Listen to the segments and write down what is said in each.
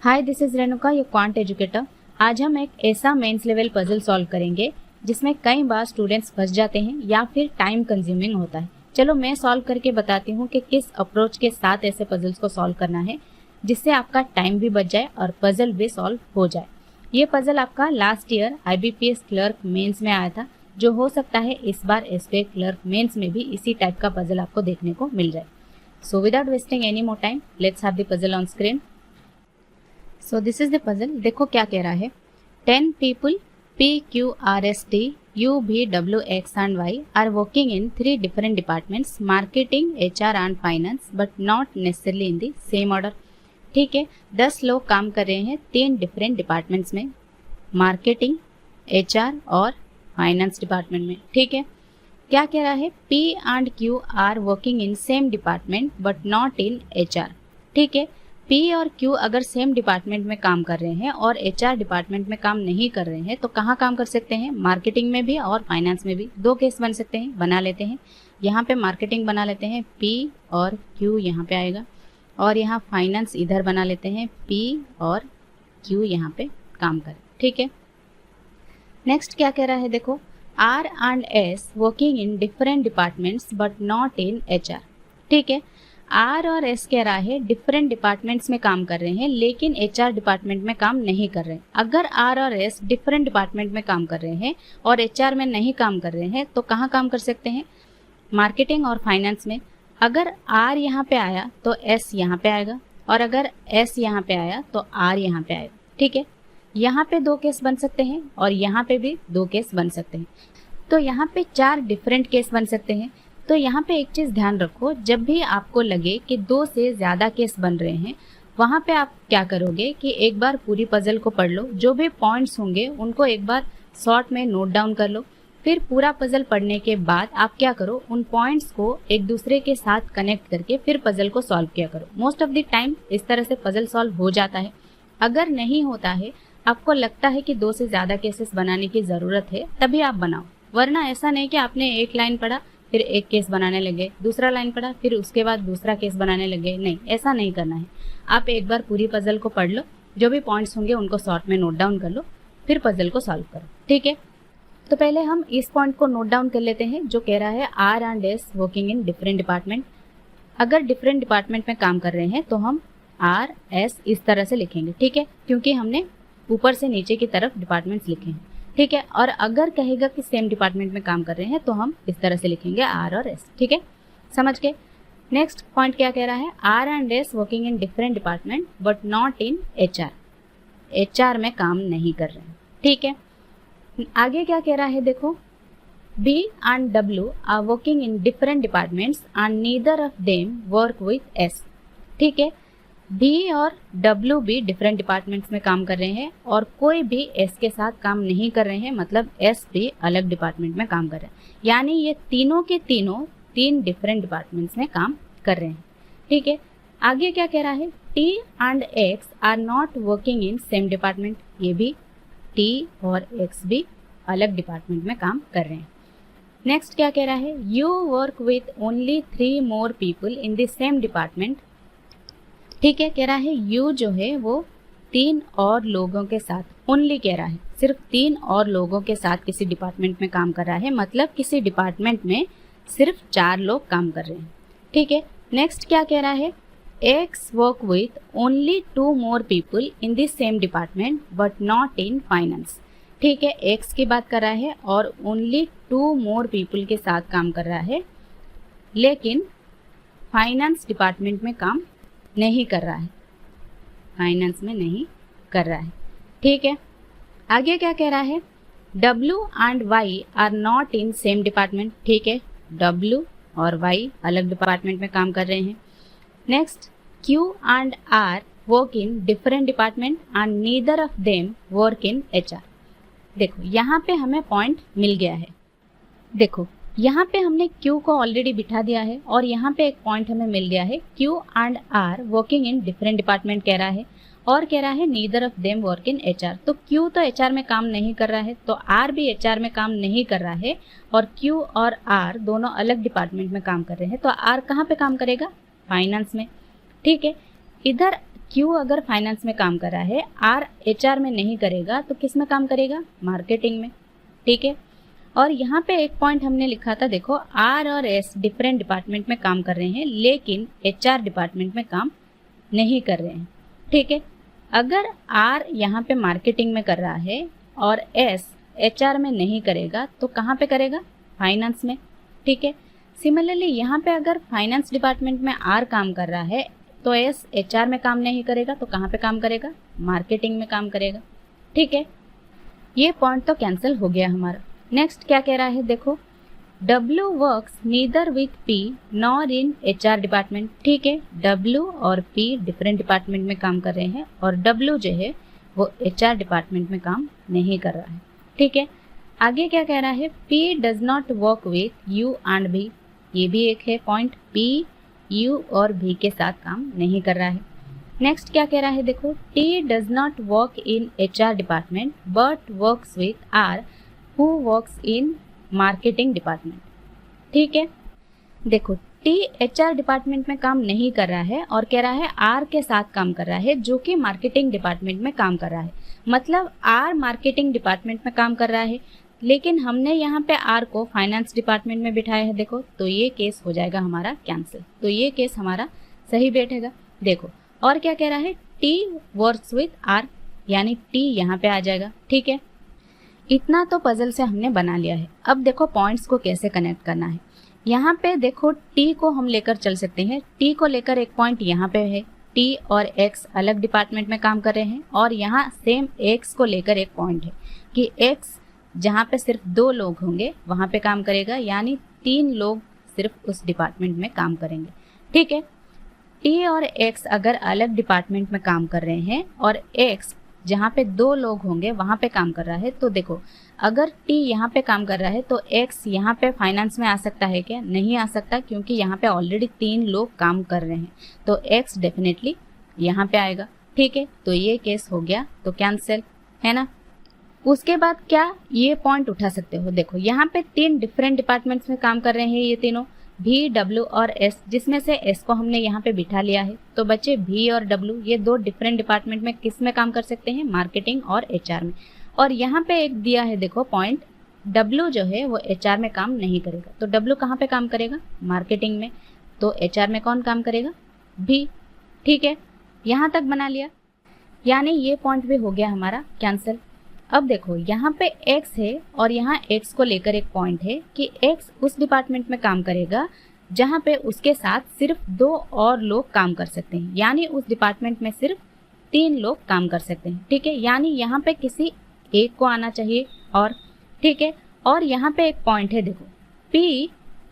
Hi, this is Renuka, your quant educator. आज हम एक ऐसा मेंस लेवल पजल सॉल्व करेंगे जिसमें कई बार स्टूडेंट्स फंस जाते हैं या फिर टाइम कंज्यूमिंग होता है। चलो मैं सॉल्व करके बताती हूँ कि किस अप्रोच के साथ ऐसे पजल्स को सॉल्व करना है जिससे आपका टाइम भी बच जाए और पजल भी सॉल्व हो जाए। ये पजल आपका last year IBPS clerk mains में आया था, जो हो सकता है इस बार SBI क्लर्क मेंस में भी इसी टाइप का पजल आपको देखने को मिल जाए। So without wasting any more time, let's have the puzzle on screen. So this is the puzzle. देखो क्या कह रहा है। 10 people PQRST UVWX and Y are working in 3 different departments, marketing, HR and finance, but not necessarily in the same order। ठीक है, 10 लोग काम कर रहे हैं 3 डिफरेंट डिपार्टमेंट्स में, मार्केटिंग, HR और फाइनेंस डिपार्टमेंट में। ठीक है, क्या कह रहा है, P and Q are working in same department but not in HR। ठीक है, P और Q अगर सेम डिपार्टमेंट में काम कर रहे हैं और HR डिपार्टमेंट में काम नहीं कर रहे हैं तो कहाँ काम कर सकते हैं, मार्केटिंग में भी और फाइनेंस में भी। 2 केस बन सकते हैं, बना लेते हैं। यहाँ पे मार्केटिंग बना लेते हैं, P और Q यहाँ पे आएगा, और यहाँ फाइनेंस इधर बना लेते हैं, P और Q यहाँ पे काम करें। ठीक है, नेक्स्ट क्या कह रहा है, देखो, R and S working in different departments but not in HR। ठीक है, R और S कह रहा है डिफरेंट डिपार्टमेंट्स में काम कर रहे हैं लेकिन HR डिपार्टमेंट में काम नहीं कर रहे हैं। अगर R और S डिफरेंट डिपार्टमेंट में काम कर रहे हैं और HR में नहीं काम कर रहे हैं तो कहाँ काम कर सकते हैं, मार्केटिंग और फाइनेंस में। अगर R यहाँ पे आया तो S यहाँ पे आएगा, और अगर S यहाँ पे आया तो R यहाँ पे आएगा। ठीक है, यहाँ पे 2 केस बन सकते हैं और यहाँ पे भी 2 केस बन सकते हैं, तो यहाँ पे 4 डिफरेंट केस बन सकते हैं। तो यहाँ पे एक चीज़ ध्यान रखो, जब भी आपको लगे कि 2 से ज़्यादा केस बन रहे हैं, वहाँ पे आप क्या करोगे कि एक बार पूरी पजल को पढ़ लो, जो भी पॉइंट्स होंगे उनको एक बार शॉर्ट में नोट डाउन कर लो। फिर पूरा पजल पढ़ने के बाद आप क्या करो, उन पॉइंट्स को एक दूसरे के साथ कनेक्ट करके फिर पजल को सॉल्व किया करो। मोस्ट ऑफ द टाइम इस तरह से पजल सॉल्व हो जाता है। अगर नहीं होता है, आपको लगता है कि 2 से ज़्यादा केसेस बनाने की ज़रूरत है, तभी आप बनाओ। वरना ऐसा नहीं कि आपने एक लाइन पढ़ा फिर एक केस बनाने लगे, दूसरा लाइन पढ़ा फिर उसके बाद दूसरा केस बनाने लगे। नहीं, ऐसा नहीं करना है। आप एक बार पूरी पजल को पढ़ लो, जो भी पॉइंट्स होंगे उनको शॉर्ट में नोट डाउन कर लो, फिर पजल को सॉल्व करो। ठीक है, तो पहले हम इस पॉइंट को नोट डाउन कर लेते हैं जो कह रहा है R and S working in different department. अगर डिफरेंट डिपार्टमेंट में काम कर रहे हैं तो हम R S इस तरह से लिखेंगे। ठीक है, क्योंकि हमने ऊपर से नीचे की तरफ डिपार्टमेंट्स लिखे हैं। ठीक है, और अगर कहेगा कि सेम डिपार्टमेंट में काम कर रहे हैं तो हम इस तरह से लिखेंगे R और S। ठीक है, समझ गए। नेक्स्ट पॉइंट क्या कह रहा है, R and S working in different department but not in HR। HR में काम नहीं कर रहे हैं। ठीक है, आगे क्या कह रहा है, देखो, B and W are working in different departments and neither of them work with S। ठीक है, B और W भी डिफरेंट डिपार्टमेंट्स में काम कर रहे हैं और कोई भी S के साथ काम नहीं कर रहे हैं, मतलब S भी अलग डिपार्टमेंट में काम कर रहे हैं। यानी ये तीनों के तीनों 3 डिफरेंट डिपार्टमेंट्स में काम कर रहे हैं। ठीक है, आगे क्या कह रहा है, T and X are not working in same department. ये भी T और X भी अलग डिपार्टमेंट में काम कर रहे हैं। नेक्स्ट क्या कह रहा है, You work with only 3 more people in the same department। ठीक है, कह रहा है यू जो है वो 3 और लोगों के साथ, ओनली कह रहा है सिर्फ 3 और लोगों के साथ किसी डिपार्टमेंट में काम कर रहा है, मतलब किसी डिपार्टमेंट में सिर्फ 4 लोग काम कर रहे हैं। ठीक है, नेक्स्ट क्या कह रहा है, x work with only 2 more people in the same department but not in finance। ठीक है, एक्स की बात कर रहा है और ओनली 2 more people के साथ काम कर रहा है, लेकिन फाइनेंस डिपार्टमेंट में काम नहीं कर रहा है, फाइनेंस में नहीं कर रहा है। ठीक है, आगे क्या कह रहा है, W and Y are not in same department. ठीक है, W और Y अलग डिपार्टमेंट में काम कर रहे हैं। Next, Q and R work in different department and neither of them work in HR। देखो, यहाँ पे हमें पॉइंट मिल गया है। देखो, यहाँ पे हमने Q को ऑलरेडी बिठा दिया है और यहाँ पे एक पॉइंट हमें मिल गया है, Q and R working in different department कह रहा है और कह रहा है neither of them work in HR। तो Q तो HR में काम नहीं कर रहा है, तो R भी HR में काम नहीं कर रहा है, और Q और R दोनों अलग डिपार्टमेंट में काम कर रहे हैं, तो R कहाँ पे काम करेगा, फाइनेंस में। ठीक है, इधर क्यू अगर फाइनेंस में काम कर रहा है, आर एचआर में नहीं करेगा तो किस में काम करेगा? मार्केटिंग में। ठीक है, और यहाँ पे एक पॉइंट हमने लिखा था, देखो आर और एस डिफरेंट डिपार्टमेंट में काम कर रहे हैं लेकिन एचआर डिपार्टमेंट में काम नहीं कर रहे हैं। ठीक है, अगर आर यहाँ पे मार्केटिंग में कर रहा है और एस एचआर में नहीं करेगा तो कहाँ पे करेगा? फाइनेंस में। ठीक है, सिमिलरली यहाँ पे अगर फाइनेंस डिपार्टमेंट में आर काम कर रहा है तो एस एचआर में काम नहीं करेगा तो कहाँ पे काम करेगा? मार्केटिंग में काम करेगा। ठीक है, ये पॉइंट तो कैंसिल हो गया हमारा। नेक्स्ट क्या कह रहा है, देखो W works neither with P nor in HR department. ठीक है, W और P डिफरेंट डिपार्टमेंट में काम कर रहे हैं और W जो है वो HR डिपार्टमेंट में काम नहीं कर रहा है। ठीक है, आगे क्या कह रहा है, P does not work with U and B। ये भी एक है पॉइंट, P U और B के साथ काम नहीं कर रहा है। नेक्स्ट क्या कह रहा है, देखो T does not work in HR department but works with R who works in marketing department. ठीक है, देखो T HR डिपार्टमेंट में काम नहीं कर रहा है और कह रहा है R के साथ काम कर रहा है जो कि मार्केटिंग डिपार्टमेंट में काम कर रहा है। मतलब R मार्केटिंग डिपार्टमेंट में काम कर रहा है लेकिन हमने यहाँ पे R को फाइनेंस डिपार्टमेंट में बिठाया है, देखो तो ये केस हो जाएगा हमारा कैंसिल। तो ये केस हमारा सही बैठेगा। देखो और क्या कह रहा है, T वर्क्स विथ R, यानी T यहाँ पे आ जाएगा। ठीक है, इतना तो पजल से हमने बना लिया है। अब देखो पॉइंट्स को कैसे कनेक्ट करना है। यहाँ पे देखो T को हम लेकर चल सकते हैं। T को लेकर एक पॉइंट यहाँ पे है, T और X अलग डिपार्टमेंट में काम कर रहे हैं और यहाँ सेम X को लेकर एक पॉइंट है कि X जहाँ पे सिर्फ 2 लोग होंगे वहाँ पे काम करेगा, यानी 3 लोग सिर्फ उस डिपार्टमेंट में काम करेंगे। ठीक है, T और X अगर अलग डिपार्टमेंट में काम कर रहे हैं और X जहाँ पे 2 लोग होंगे वहाँ पे काम कर रहा है, तो देखो अगर T यहाँ पे काम कर रहा है तो X यहाँ पे फाइनेंस में आ सकता है क्या? नहीं आ सकता, क्योंकि यहाँ पे ऑलरेडी 3 लोग काम कर रहे हैं तो X डेफिनेटली यहाँ पे आएगा। ठीक है, तो ये केस हो गया, तो कैंसिल है ना। उसके बाद क्या ये पॉइंट उठा सकते हो, देखो यहाँ पे 3 डिफरेंट डिपार्टमेंट्स में काम कर रहे हैं ये तीनों, V, W और S, जिसमें से S को हमने यहाँ पे बिठा लिया है। तो बच्चे V और W ये 2 डिफरेंट डिपार्टमेंट में किस में काम कर सकते हैं? मार्केटिंग और HR में। और यहाँ पे एक दिया है देखो पॉइंट, W जो है वो HR में काम नहीं करेगा। तो W कहाँ पे काम करेगा? मार्केटिंग में। तो HR में कौन काम करेगा? V। ठीक है, यहाँ तक बना लिया, यानी ये पॉइंट भी हो गया हमारा कैंसिल। अब देखो यहाँ पे X है और यहाँ X को लेकर एक पॉइंट है कि X उस डिपार्टमेंट में काम करेगा जहाँ पे उसके साथ सिर्फ 2 और लोग काम कर सकते हैं, यानी उस डिपार्टमेंट में सिर्फ 3 लोग काम कर सकते हैं। ठीक है, यानी यहाँ पे किसी एक को आना चाहिए और ठीक है, और यहाँ पे एक पॉइंट है, देखो P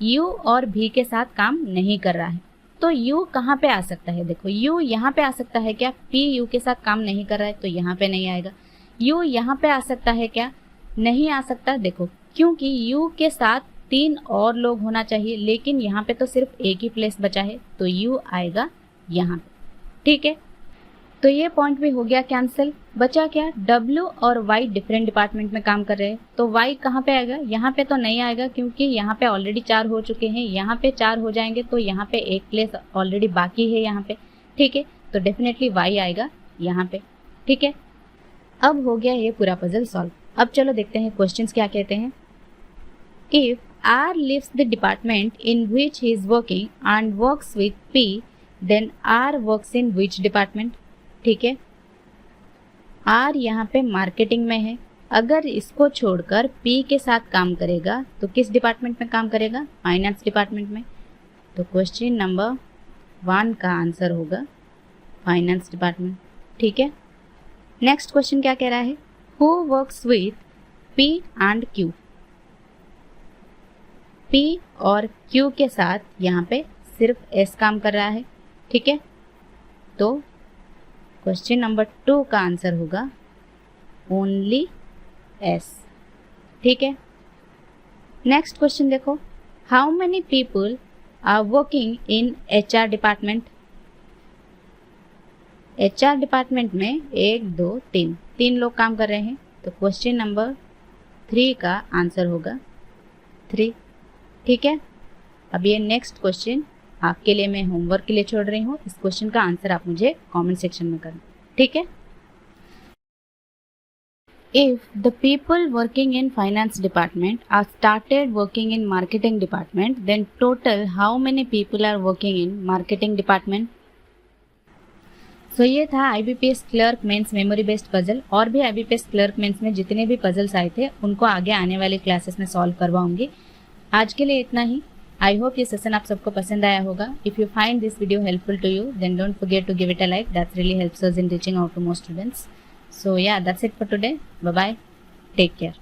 U और V के साथ काम नहीं कर रहा है तो U कहाँ पे आ सकता है? देखो U यहाँ पे आ सकता है क्या? P U के साथ काम नहीं कर रहा है तो यहाँ पे नहीं आएगा। U यहाँ पे आ सकता है क्या? नहीं आ सकता, देखो क्योंकि U के साथ 3 और लोग होना चाहिए लेकिन यहाँ पे तो सिर्फ एक ही प्लेस बचा है तो U आएगा यहाँ पे। ठीक है, तो ये पॉइंट भी हो गया कैंसिल। बचा क्या? W और Y डिफरेंट डिपार्टमेंट में काम कर रहे हैं तो Y कहाँ पे आएगा? यहाँ पे तो नहीं आएगा क्योंकि यहाँ पे ऑलरेडी 4 हो चुके हैं, यहाँ पे 4 हो जाएंगे तो यहाँ पे एक प्लेस ऑलरेडी बाकी है यहाँ पे। ठीक है, तो डेफिनेटली Y आएगा यहाँ पे। ठीक है, अब हो गया ये पूरा पजल सॉल्व। अब चलो देखते हैं क्वेश्चंस क्या कहते हैं। If R leaves the department in which he is working and works with P, then R works in which department? ठीक है, R यहाँ पे मार्केटिंग में है, अगर इसको छोड़कर P के साथ काम करेगा तो किस डिपार्टमेंट में काम करेगा? फाइनेंस डिपार्टमेंट में। तो क्वेश्चन नंबर 1 का आंसर होगा फाइनेंस डिपार्टमेंट। ठीक है, नेक्स्ट क्वेश्चन क्या कह रहा है? Who works with P and Q? P और Q के साथ यहाँ पे सिर्फ S काम कर रहा है। ठीक है, तो क्वेश्चन नंबर 2 का आंसर होगा ओनली S। ठीक है, नेक्स्ट क्वेश्चन देखो, how many people are working in HR department? HR department में 1 2 3 लोग काम कर रहे हैं तो क्वेश्चन नंबर 3 का आंसर होगा 3। ठीक है, अब ये नेक्स्ट क्वेश्चन आपके लिए मैं होमवर्क के लिए छोड़ रही हूँ। इस क्वेश्चन का आंसर आप मुझे कमेंट सेक्शन में करना, ठीक है। If the people working in finance department are started working in marketing department, then total how many people are working in marketing department? सो ये था IBPS clerk mains memory based puzzle. और भी IBPS clerk mains में जितने भी puzzles आए थे उनको आगे आने वाले क्लासेस में सॉल्व करवाऊंगी। आज के लिए इतना ही। आई होप ये सेशन आप सबको पसंद आया होगा। If you find this video helpful to you then don't forget to give it a like, that's really helps us in reaching out to more students. So yeah, that's it for today. Bye bye. Take care.